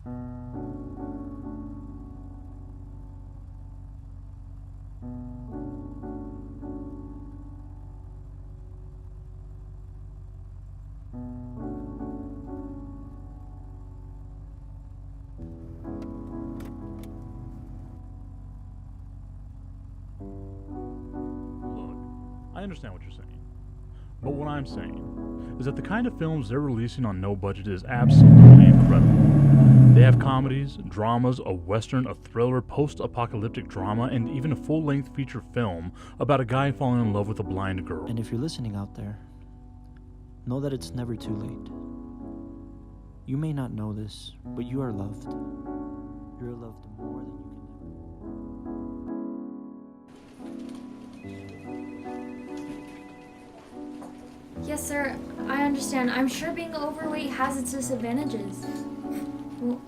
I understand what you're saying. But what I'm saying is that the kind of films they're releasing on no budget is absolutely incredible. They have comedies, dramas, a western, a thriller, post-apocalyptic drama, and even a full-length feature film about a guy falling in love with a blind girl. And if you're listening out there, know that it's never too late. You may not know this, but you are loved. You're loved more than you can Yes, sir, I understand. I'm sure being overweight has its disadvantages. Well,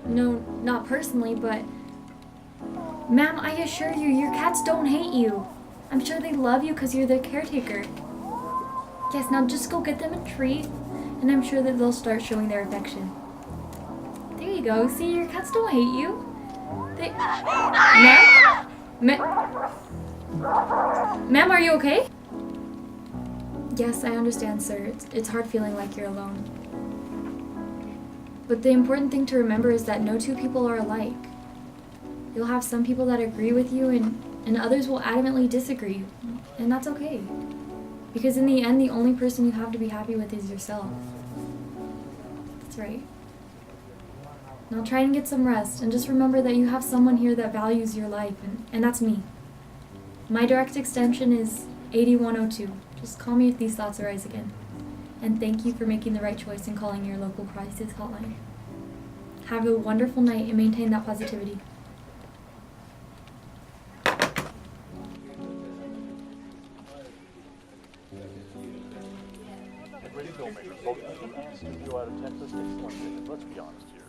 no, not personally, but... Ma'am, I assure you, your cats don't hate you. I'm sure they love you because you're their caretaker. Yes, now just go get them a treat, and I'm sure that they'll start showing their affection. There you go. See, your cats don't hate you. They... Ma'am, are you okay? Yes, I understand, sir. It's hard feeling like you're alone. But the important thing to remember is that no two people are alike. You'll have some people that agree with you and others will adamantly disagree. And that's okay. Because in the end, the only person you have to be happy with is yourself. That's right. Now try and get some rest, and just remember that you have someone here that values your life, and that's me. My direct extension is 8102. Just call me if these thoughts arise again. And thank you for making the right choice in calling your local crisis hotline. Have a wonderful night and maintain that positivity. Great filmmakers, both indie and studio out of Texas, excellent. Let's be honest here.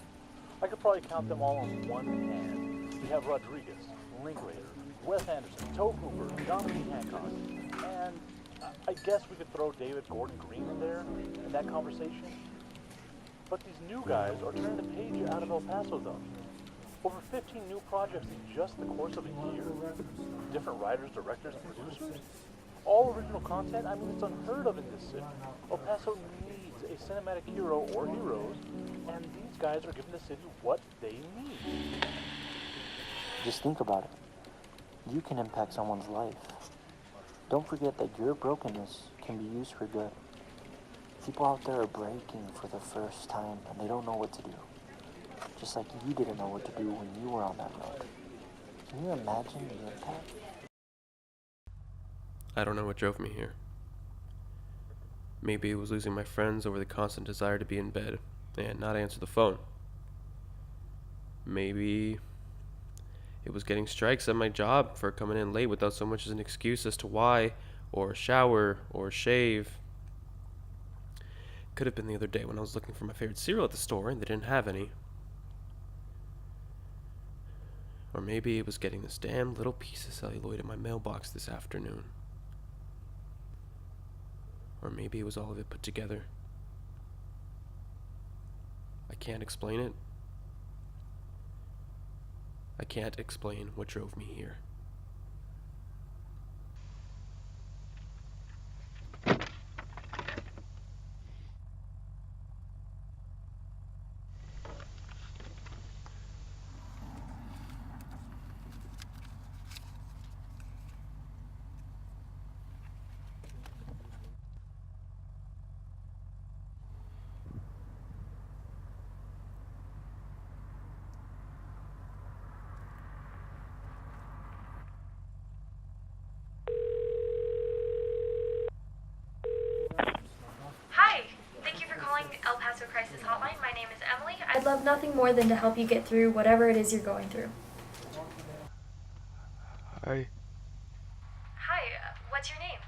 I could probably count them all on one hand. We have Rodriguez, Linklater, Wes Anderson, Toe Hooper, John B. Hancock, and I guess we could throw David Gordon Green in there in that conversation. But these new guys are turning the page out of El Paso though. Over 15 new projects in just the course of a year. Different writers, directors, and producers. All original content. I mean, it's unheard of in this city. El Paso needs a cinematic hero or heroes, and these guys are giving the city what they need. Just think about it. You can impact someone's life. Don't forget that your brokenness can be used for good. People out there are breaking for the first time and they don't know what to do. Just like you didn't know what to do when you were on that road. Can you imagine the impact? I don't know what drove me here. Maybe it was losing my friends over the constant desire to be in bed and not answer the phone. Maybe it was getting strikes at my job for coming in late without so much as an excuse as to why, or shower, or shave. Could have been the other day when I was looking for my favorite cereal at the store and they didn't have any. Or maybe it was getting this damn little piece of celluloid in my mailbox this afternoon. Or maybe it was all of it put together. I can't explain it. I can't explain what drove me here. El Paso Crisis Hotline. My name is Emily. I'd love nothing more than to help you get through whatever it is you're going through. Hi. Hi, what's your name?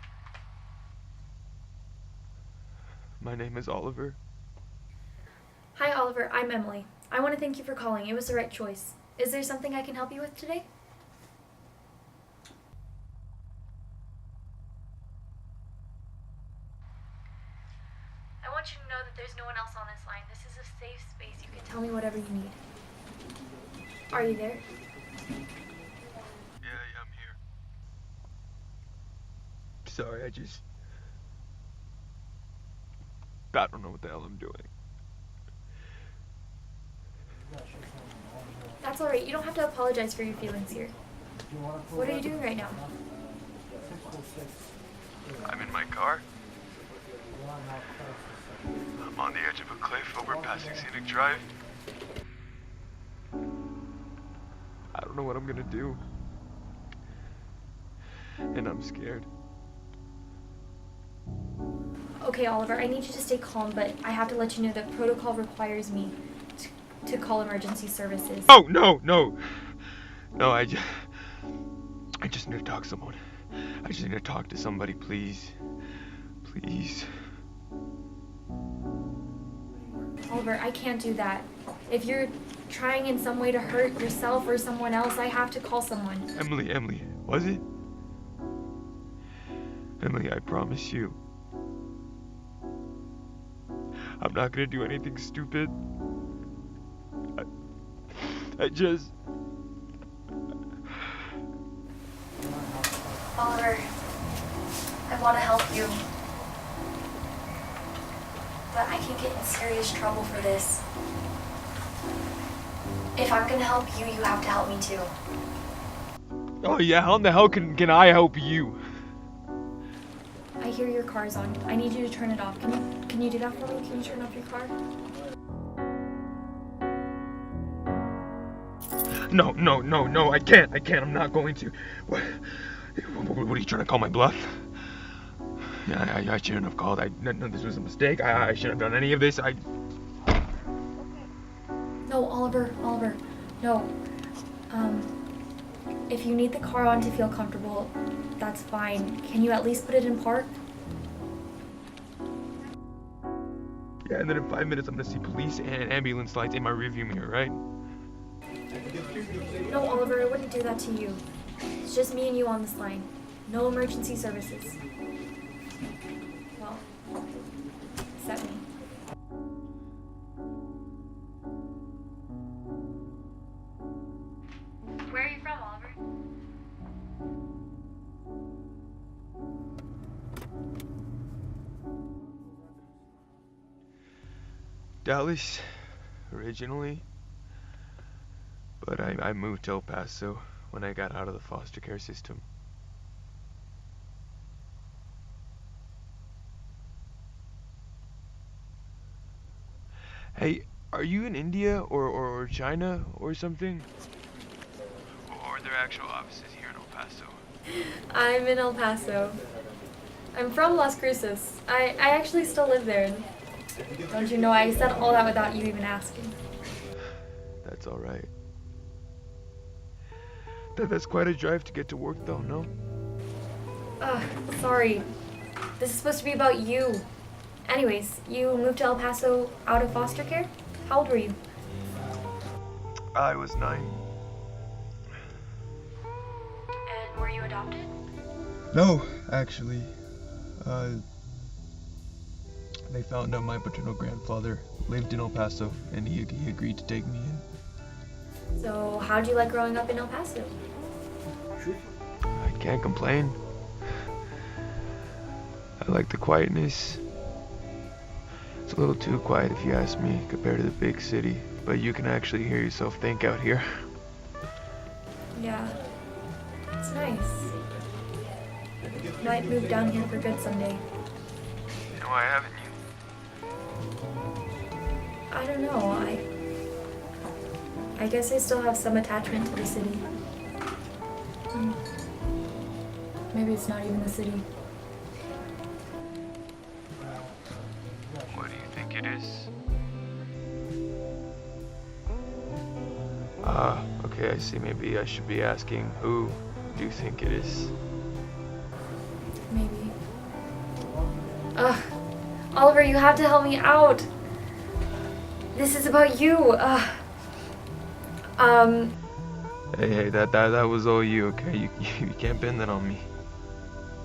My name is Oliver. Hi, Oliver. I'm Emily. I want to thank you for calling. It was the right choice. Is there something I can help you with today? I want you to know that There's no one else on this line. This is a safe space. You can tell me whatever you need. Are you there? Yeah, I'm here. Sorry, I don't know what the hell I'm doing. That's alright. You don't have to apologize for your feelings here. What are you doing right now? I'm in my car. I'm on the edge of a cliff overpassing Scenic Drive. I don't know what I'm gonna do. And I'm scared. Okay, Oliver, I need you to stay calm, but I have to let you know that protocol requires me to call emergency services. Oh, no. No, I just need to talk to someone. I just need to talk to somebody, please. Please. Oliver, I can't do that. If you're trying in some way to hurt yourself or someone else, I have to call someone. Emily, was it? Emily, I promise you. I'm not gonna do anything stupid. I just... Oliver, I want to help you. But I can get in serious trouble for this. If I'm gonna help you, you have to help me too. Oh yeah, how in the hell can I help you? I hear your car's on. I need you to turn it off. Can you do that for me? Can you turn off your car? No, I can't, I'm not going to. What are you trying to call my bluff? Yeah, I shouldn't have called. No, this was a mistake. I shouldn't have done any of this. No, Oliver, no. If you need the car on to feel comfortable, that's fine. Can you at least put it in park? Yeah, and then in 5 minutes I'm gonna see police and ambulance lights in my rearview mirror, right? No, Oliver, I wouldn't do that to you. It's just me and you on this line. No emergency services. Well, except me. Where are you from, Oliver? Dallas, originally. But I moved to El Paso when I got out of the foster care system. Hey, are you in India or China or something? Or are there actual offices here in El Paso? I'm in El Paso. I'm from Las Cruces. I actually still live there. Don't you know I said all that without you even asking. That's alright. That's quite a drive to get to work though, no? Sorry. This is supposed to be about you. Anyways, you moved to El Paso out of foster care? How old were you? I was 9. And were you adopted? No, actually. They found out my paternal grandfather lived in El Paso, and he agreed to take me in. So, how'd you like growing up in El Paso? I can't complain. I like the quietness. It's a little too quiet if you ask me, compared to the big city, but you can actually hear yourself think out here. Yeah, it's nice. Might move down here for good someday. You know why haven't you? I don't know, I guess I still have some attachment to the city. Maybe it's not even the city. What do you think it is? Okay, I see. Maybe I should be asking, who do you think it is? Maybe. Ugh. Oliver, you have to help me out. This is about you. Hey, that was all you, okay? You can't pin that on me.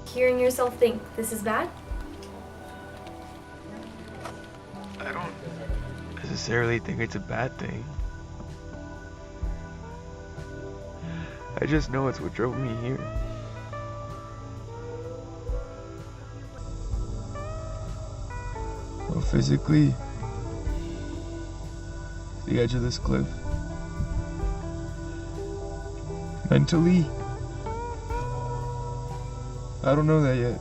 Hearing yourself think this is bad? I don't necessarily think it's a bad thing. I just know it's what drove me here. Well, physically, the edge of this cliff. Mentally, I don't know that yet.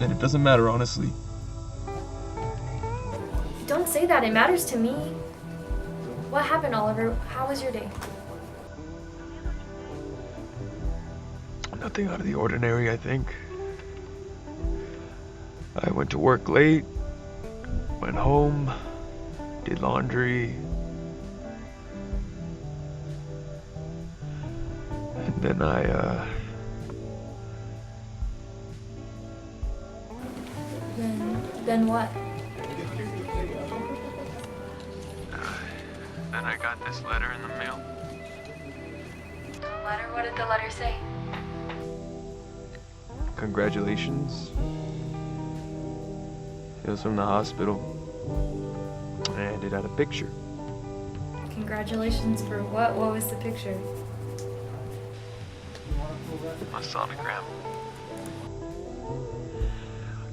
And it doesn't matter, honestly. Don't say that. It matters to me. What happened, Oliver? How was your day? Nothing out of the ordinary, I think. I went to work late, went home, did laundry, and then Then what? then I got this letter in the mail. The letter? What did the letter say? Congratulations. It was from the hospital, and it had a picture. Congratulations for what? What was the picture? A sonogram.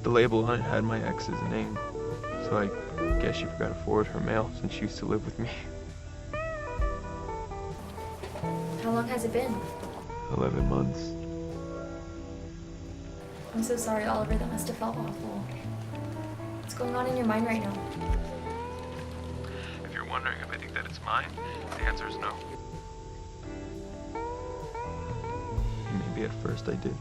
The label on it had my ex's name, so I guess she forgot to forward her mail since she used to live with me. How long has it been? 11 months. I'm so sorry, Oliver. That must have felt awful. What's going on in your mind right now? If you're wondering if I think that it's mine, the answer is no. Maybe at first I did.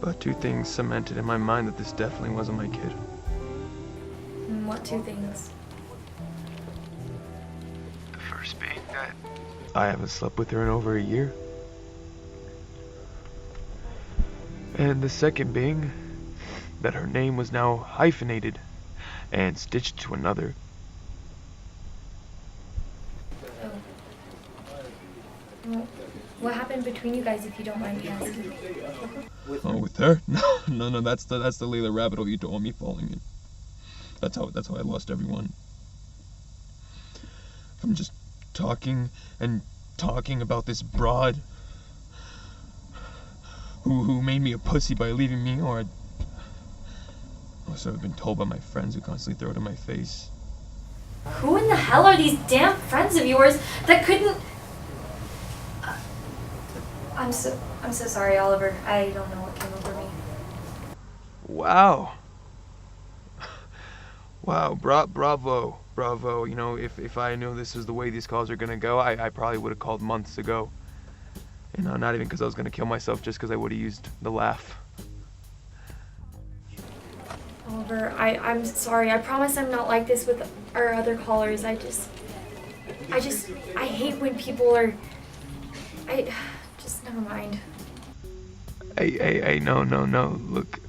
But two things cemented in my mind that this definitely wasn't my kid. What two things? The first being that I haven't slept with her in over a year. And the second being that her name was now hyphenated and stitched to another. Oh. Well, what happened between you guys, if you don't mind me asking? Oh, with her? No, that's the Layla rabbit hole you don't want me falling in. That's how I lost everyone. From just talking about this broad who made me a pussy by leaving me, or so I've been told by my friends who constantly throw it in my face. Who in the hell are these damn friends of yours that couldn't... I'm so sorry, Oliver. I don't know what came over me. Wow. Wow, bravo. You know, if I knew this is the way these calls are gonna go, I probably would have called months ago. You know, not even because I was gonna kill myself, just because I would have used the laugh. Oliver, I'm sorry. I promise I'm not like this with our other callers. I hate when people are... Just never mind. Hey, no. Look,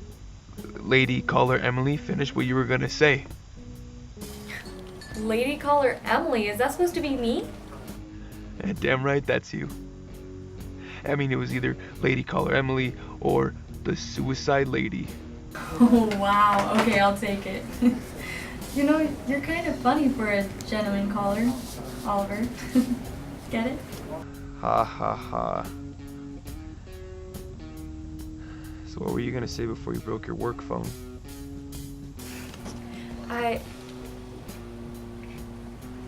lady caller Emily, finish what you were gonna say. Lady caller Emily? Is that supposed to be me? Damn right, that's you. I mean, it was either lady caller Emily or the suicide lady. Oh, wow. Okay, I'll take it. You know, you're kind of funny for a gentleman caller, Oliver. Get it? Ha. So what were you gonna say before you broke your work phone?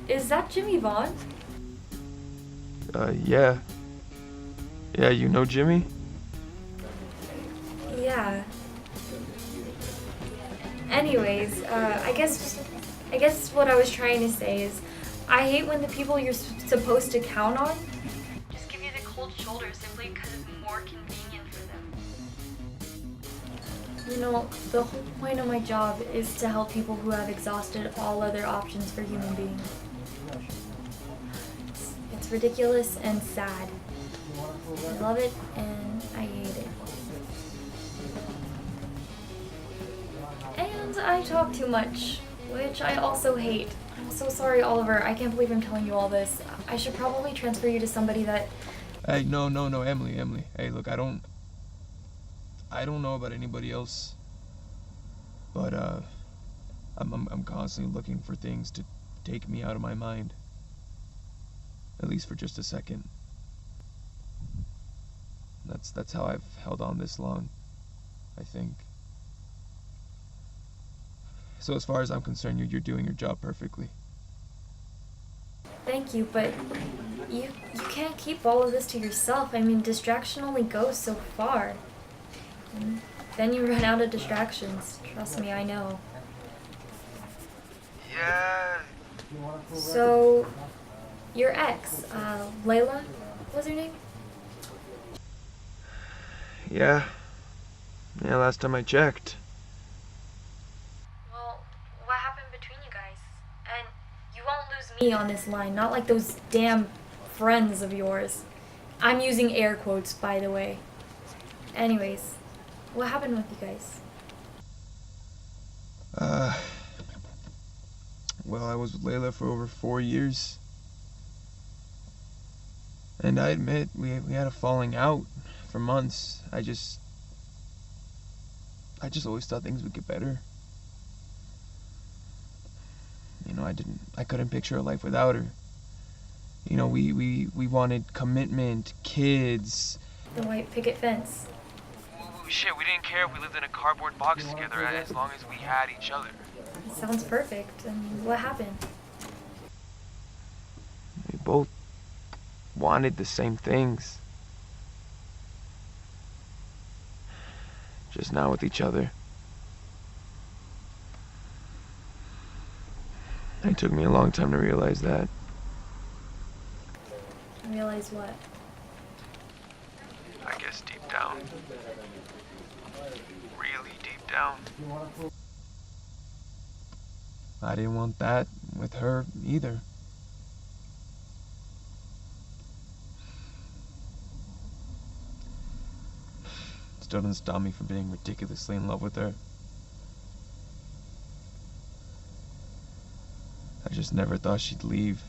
Is that Jimmy Vaughn? Yeah. Yeah, you know Jimmy? Yeah. Anyways, I guess what I was trying to say is, I hate when the people you're supposed to count on just give you the cold shoulder simply because it's more convenient for them. You know, the whole point of my job is to help people who have exhausted all other options for human beings. It's ridiculous and sad. I love it and I hate it. And I talk too much, which I also hate. I'm so sorry, Oliver. I can't believe I'm telling you all this. I should probably transfer you to somebody that... Hey, no, Emily. Hey, look, I don't know about anybody else. But I'm constantly looking for things to take me out of my mind, at least for just a second. That's how I've held on this long, I think. So as far as I'm concerned, you're doing your job perfectly. Thank you, but you can't keep all of this to yourself. I mean, distraction only goes so far. And then you run out of distractions. Trust me, I know. Yeah. So, your ex, Layla, was her name? Yeah, last time I checked. Well, what happened between you guys? And you won't lose me on this line, not like those damn friends of yours. I'm using air quotes, by the way. Anyways, what happened with you guys? Well, I was with Layla for over 4 years. And I admit, we had a falling out for months. I just always thought things would get better. You know, I couldn't picture a life without her. You know, we wanted commitment, kids. The white picket fence. Shit, we didn't care if we lived in a cardboard box together as long as we had each other. Sounds perfect. And what happened? We both wanted the same things. Just not with each other. It took me a long time to realize that. Realize what? I guess deep down. Really deep down. I didn't want that with her either. Still doesn't stop me from being ridiculously in love with her. I just never thought she'd leave.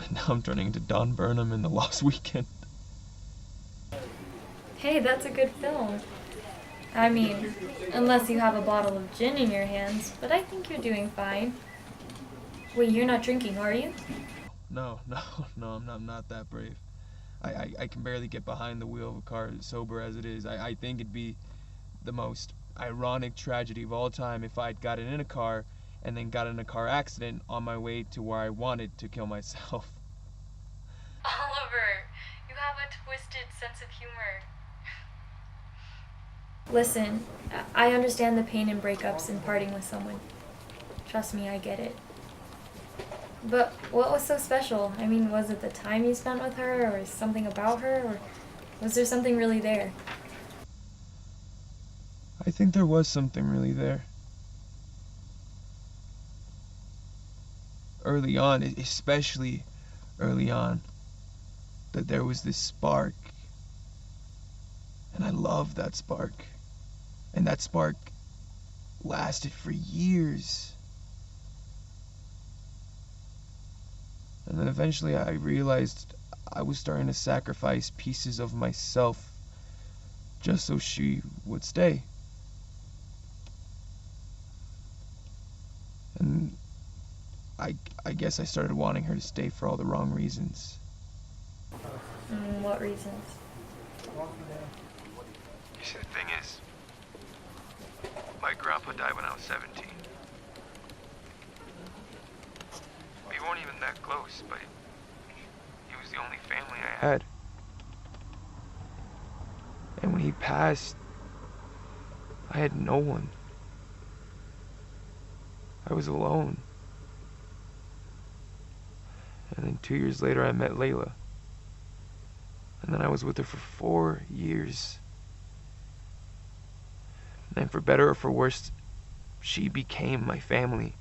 And now I'm turning into Don Burnham in The Lost Weekend. Hey, that's a good film. I mean, unless you have a bottle of gin in your hands, but I think you're doing fine. Wait, you're not drinking, are you? No, I'm not that brave. I can barely get behind the wheel of a car sober as it is. I think it'd be the most ironic tragedy of all time if I'd gotten in a car and then got in a car accident on my way to where I wanted to kill myself. Oliver, you have a twisted sense of humor. Listen, I understand the pain in breakups and parting with someone. Trust me, I get it. But what was so special? I mean, was it the time you spent with her, or something about her, or was there something really there? I think there was something really there. Early on, especially early on, that there was this spark. And I loved that spark. And that spark lasted for years. And then eventually I realized I was starting to sacrifice pieces of myself just so she would stay. And I guess I started wanting her to stay for all the wrong reasons. What reasons? You see, the thing is, my grandpa died when I was 17. We weren't even that close, but he was the only family I had. And when he passed, I had no one. I was alone. And then 2 years later, I met Layla. And then I was with her for 4 years. And for better or for worse, she became my family.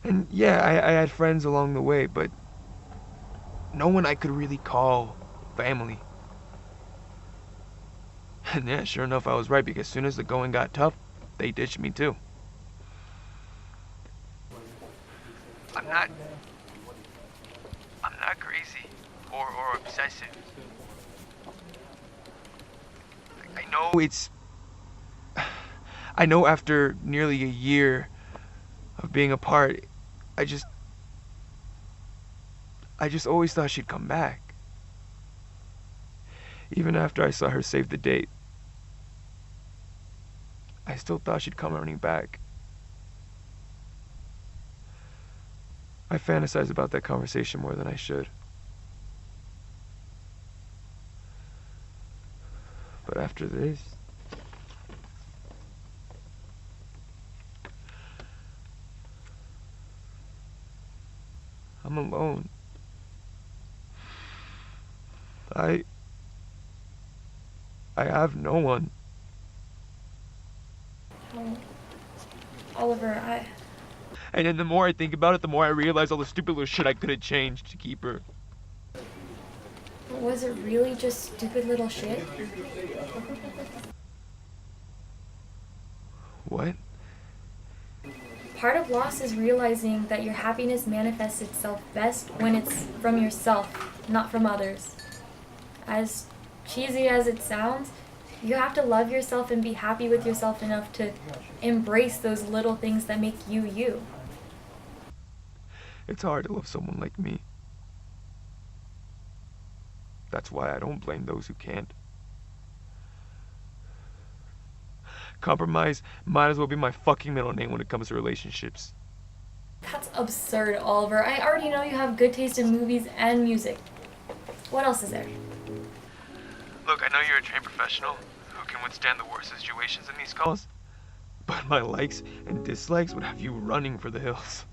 And yeah, I had friends along the way, but no one I could really call family. And yeah, sure enough, I was right, because as soon as the going got tough, they ditched me too. I'm not crazy or obsessive. I know I know after nearly a year of being apart, I just always thought she'd come back. Even after I saw her save the date, I still thought she'd come running back. I fantasize about that conversation more than I should. But after this, I'm alone. I have no one. Oh, Oliver, And then the more I think about it, the more I realize all the stupid little shit I could have changed to keep her. was it really just stupid little shit? What? Part of loss is realizing that your happiness manifests itself best when it's from yourself, not from others. As cheesy as it sounds, you have to love yourself and be happy with yourself enough to embrace those little things that make you you. It's hard to love someone like me. That's why I don't blame those who can't. Compromise might as well be my fucking middle name when it comes to relationships. That's absurd, Oliver. I already know you have good taste in movies and music. What else is there? Look, I know you're a trained professional who can withstand the worst situations in these calls, but my likes and dislikes would have you running for the hills.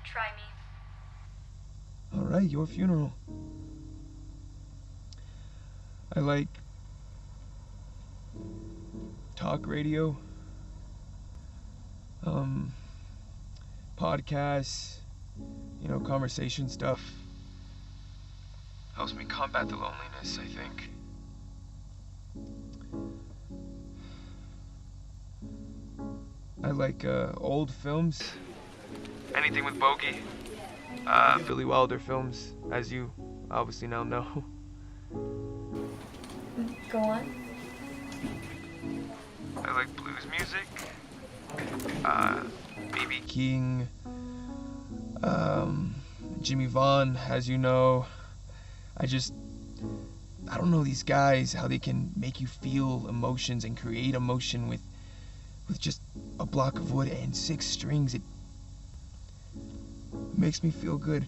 Try me. Alright, your funeral. I like talk radio, podcasts, conversation stuff. Helps me combat the loneliness, I think. I like old films. Anything with Bogey. Billy Wilder films, as you obviously now know. Go on. I like blues music. B.B. King. Jimmy Vaughn, as you know. I don't know these guys, how they can make you feel emotions and create emotion with just a block of wood and 6 strings. It makes me feel good.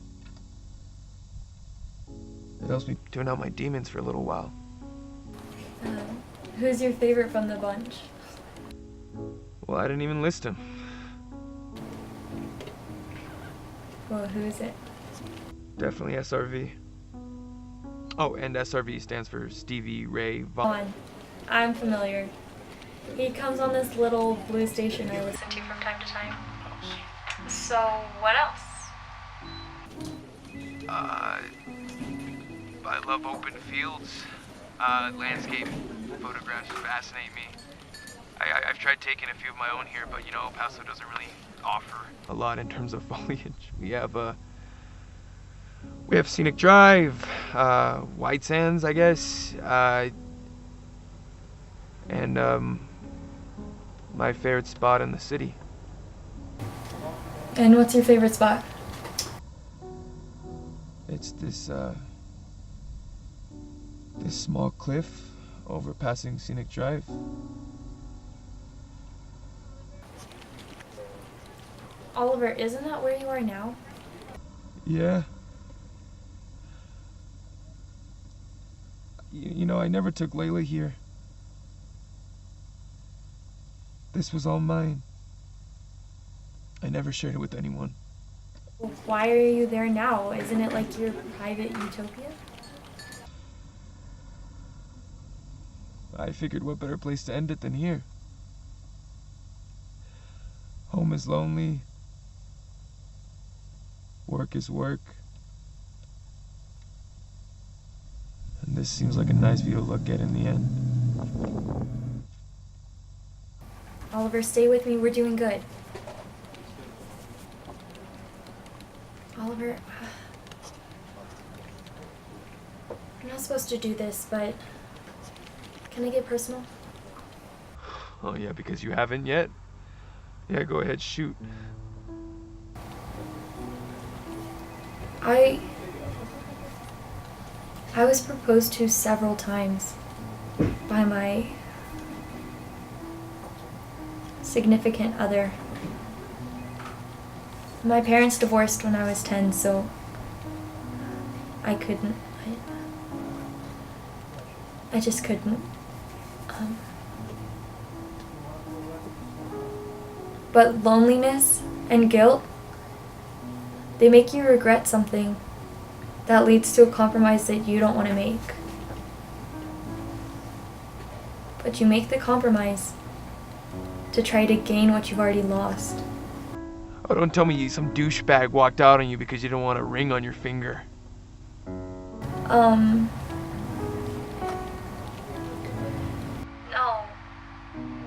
It helps me tune out my demons for a little while. Who's your favorite from the bunch? Well, I didn't even list him. Well, who is it? Definitely SRV. Oh, and SRV stands for Stevie Ray Vaughan. Vaughn. I'm familiar. He comes on this little blue station I listen to from time to time. So, what else? I love open fields. Landscape photographs fascinate me. I've tried taking a few of my own here, but El Paso doesn't really offer a lot in terms of foliage. We have Scenic Drive, White Sands, I guess, and my favorite spot in the city. And what's your favorite spot? It's this small cliff overpassing Scenic Drive. Oliver, isn't that where you are now? Yeah. I never took Layla here. This was all mine. I never shared it with anyone. Why are you there now? Isn't it like your private utopia? I figured what better place to end it than here. Home is lonely. Work is work. And this seems like a nice view to look at in the end. Oliver, stay with me. We're doing good. Oliver, I'm not supposed to do this, but Can I get personal? Oh yeah, because you haven't yet? Yeah, go ahead, shoot. I was proposed to several times by my significant other. My parents divorced when I was 10, so I couldn't. I just couldn't. But loneliness and guilt, they make you regret something that leads to a compromise that you don't want to make. But you make the compromise to try to gain what you've already lost. Oh, don't tell me some douchebag walked out on you because you didn't want a ring on your finger. No.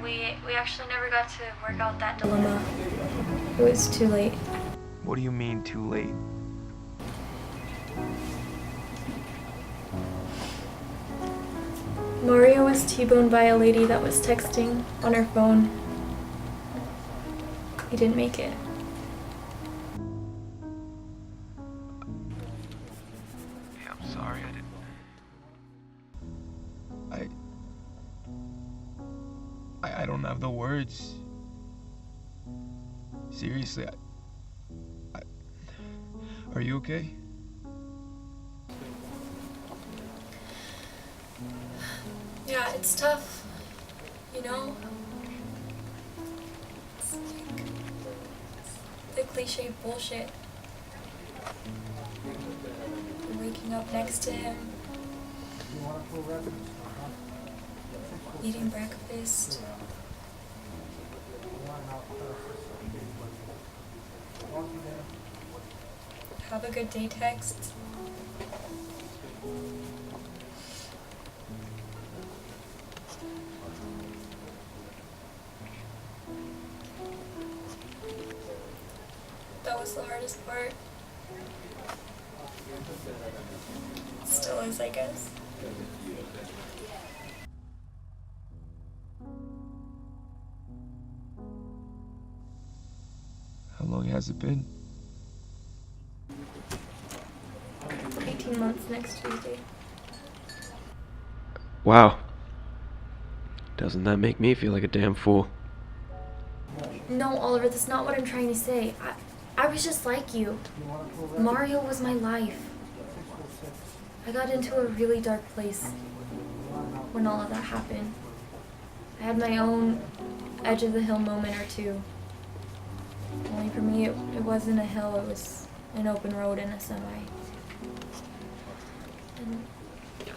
We actually never got to work out that dilemma. It was too late. What do you mean, too late? Mario was T-boned by a lady that was texting on her phone. He didn't make it. Yeah, I'm sorry, I don't have the words. Seriously, are you okay? Yeah, it's tough, you know? It's like the cliche bullshit. You're waking up next to him, eating breakfast. Have a good day text. That was the hardest part. Still is, I guess. How long has it been? 18 months next Tuesday. Wow. Doesn't that make me feel like a damn fool? No, Oliver, that's not what I'm trying to say. I was just like you. Mario was my life. I got into a really dark place when all of that happened. I had my own edge of the hill moment or two. Only for me, it wasn't a hill, it was an open road in a semi. And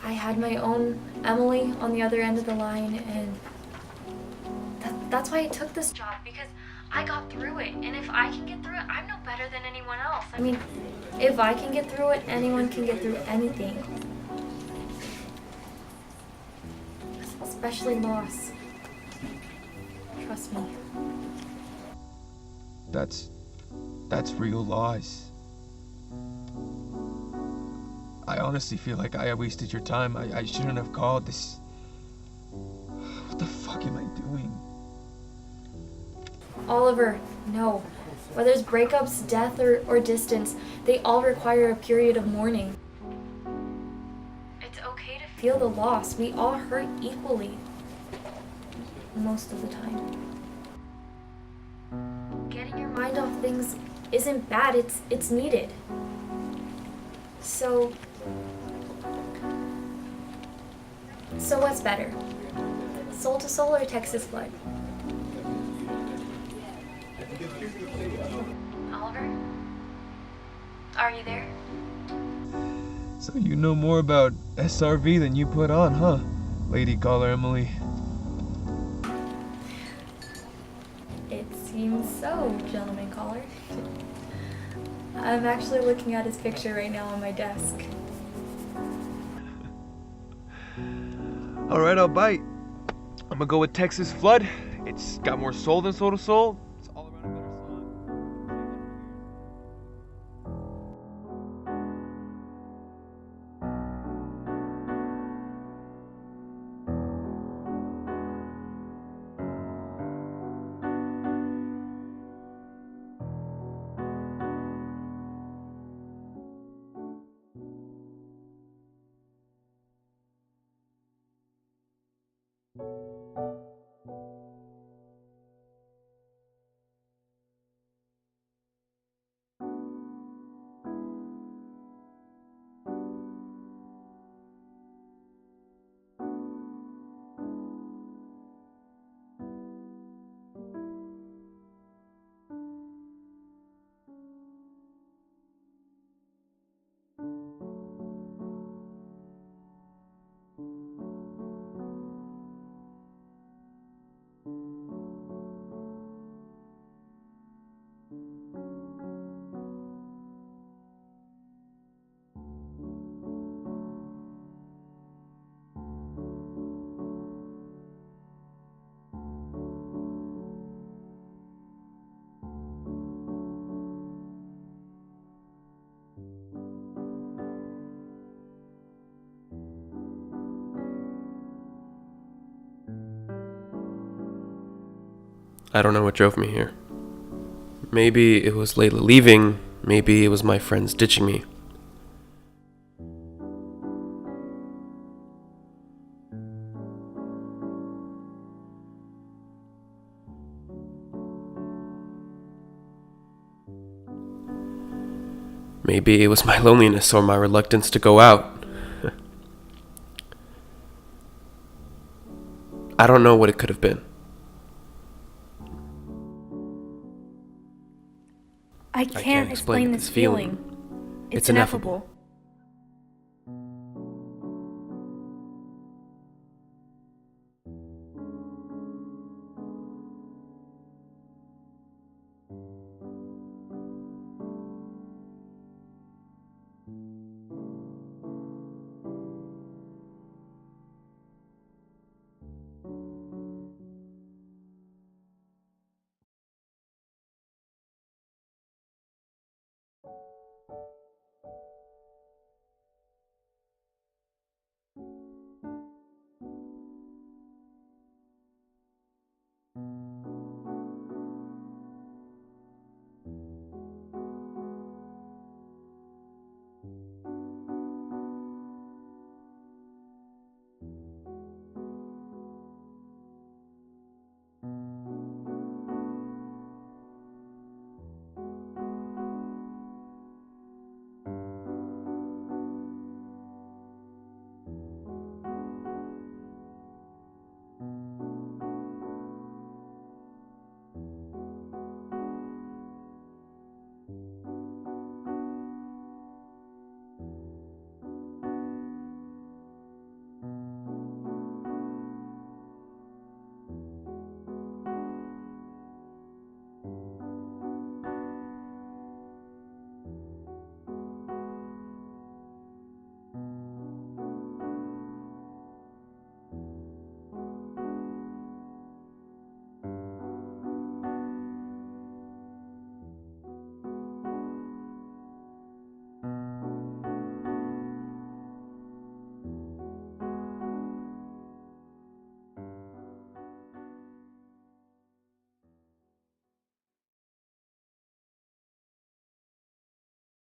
I had my own Emily on the other end of the line, and that's why I took this job, because I got through it. And if I can get through it, I'm no better than anyone else. I mean, if I can get through it, anyone can get through anything. Especially loss. Trust me. That's real loss. I honestly feel like I wasted your time. I shouldn't have called this. What the fuck am I doing? Oliver, no. Whether it's breakups, death, or distance, they all require a period of mourning. It's okay to feel the loss. We all hurt equally. Most of the time. Getting your mind off things isn't bad, it's needed. So what's better? Soul to Soul or Texas Flood? Oliver? Are you there? So you know more about SRV than you put on, huh? Lady caller Emily. It seems so, gentleman caller. I'm actually looking at his picture right now on my desk. Alright, I'll bite. I'm gonna go with Texas Flood. It's got more soul than Soul to Soul. It's all around a better song. I don't know what drove me here. Maybe it was Layla leaving, maybe it was my friends ditching me. Maybe it was my loneliness or my reluctance to go out. I don't know what it could have been. I can't explain this feeling. It's ineffable.